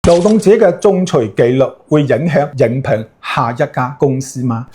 勞動者嘅仲裁紀律會影響應聘下一家公司嗎？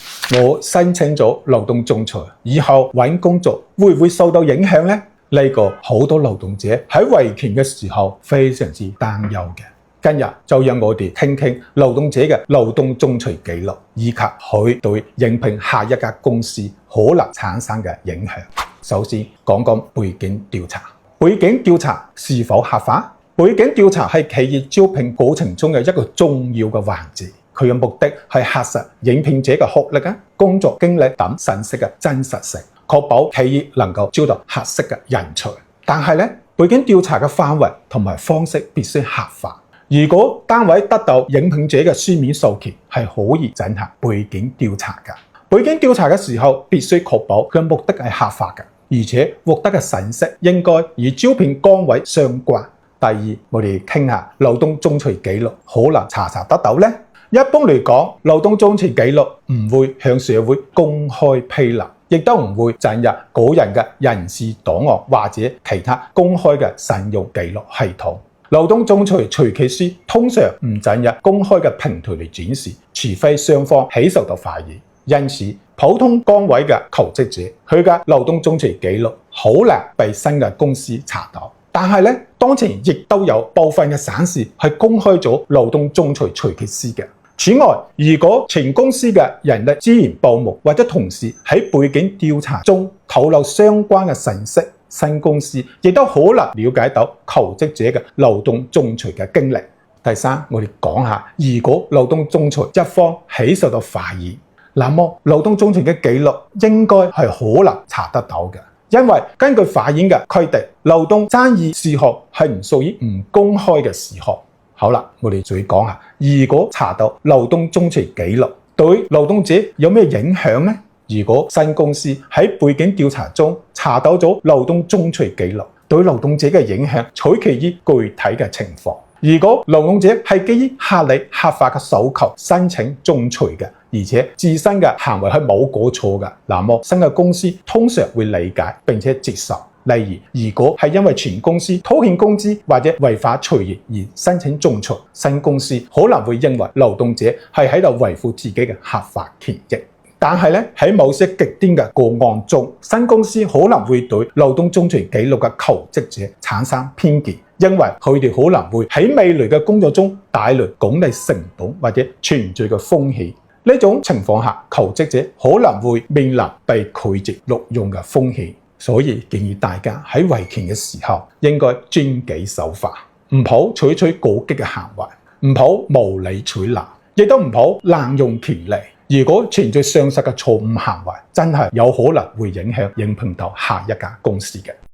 我申請咗勞動仲裁，以後揾工作會唔會受到影響呢？呢個好多勞動者喺維權嘅時候非常之擔憂嘅。今日就讓我哋傾傾勞動者嘅勞動仲裁紀律，以及佢對應聘下一家公司可能產生嘅影響。首先講講背景調查。背景調查是否合法？背景調查係企業招聘過程中嘅一個重要嘅環節，佢嘅目的係核實應聘者嘅學歷、工作經歷等信息嘅真實性，確保企業能夠招到合適嘅人才。但係咧，背景調查嘅範圍同埋方式必須合法。如果單位得到應聘者嘅書面授權，係可以進行背景調查嘅。背景調查嘅時候，必須確保佢目的係合法嘅，而且獲得嘅信息應該與招聘崗位相關。第二，我哋傾下勞動仲裁紀錄可能查得到呢？一般嚟講，勞動仲裁紀錄唔會向社會公開披露，亦都唔會進入個人嘅人事檔案或者其他公開嘅信用記錄系統。勞動仲裁隨契書通常唔進入公開嘅平台嚟展示，除非雙方起訴到法院。因此，普通崗位嘅求職者，佢嘅勞動仲裁紀錄好難被新嘅公司查到。但係咧，當前亦都有部分嘅省市係公開咗勞動仲裁隨契書嘅。此外，如果前公司嘅人力資源部門或者同事喺背景調查中透露相關嘅信息，新公司亦都可能了解到求職者嘅勞動仲裁嘅經歷。第三，我哋講下，如果勞動仲裁一方起訴到法院，那麼勞動仲裁嘅紀錄應該係可能查得到嘅。因為根據法院嘅規定，勞動爭議事項係唔屬於唔公開嘅事項。好啦，我哋再講下，如果查到勞動仲裁紀錄，對勞動者有咩影響呢？如果新公司喺背景調查中查到咗勞動仲裁紀錄，對勞動者嘅影響取決於具體嘅情況。如果勞動者係基於合理合法嘅訴求申請仲裁嘅，而且自身嘅行為係冇過錯嘅，那麼新嘅公司通常會理解並且接受。例如，如果係因為前公司拖欠工資或者違法裁員而申請仲裁，新公司可能會認為勞動者係喺度維護自己嘅合法權益。但係咧，喺某些極端嘅個案中，新公司可能會對勞動仲裁紀錄嘅求職者產生偏見，因為佢哋可能會喺未來嘅工作中帶來管理成本或者存在嘅風險。呢種情況下，求職者可能會面臨被拒絕錄用嘅風險。所以建議大家喺維權嘅時候應該遵紀守法，唔好採取過激嘅行為，唔好無理取鬧，亦都唔好濫用權力。如果存在上述嘅錯誤行為，真係有可能會影響應聘到下一家公司嘅。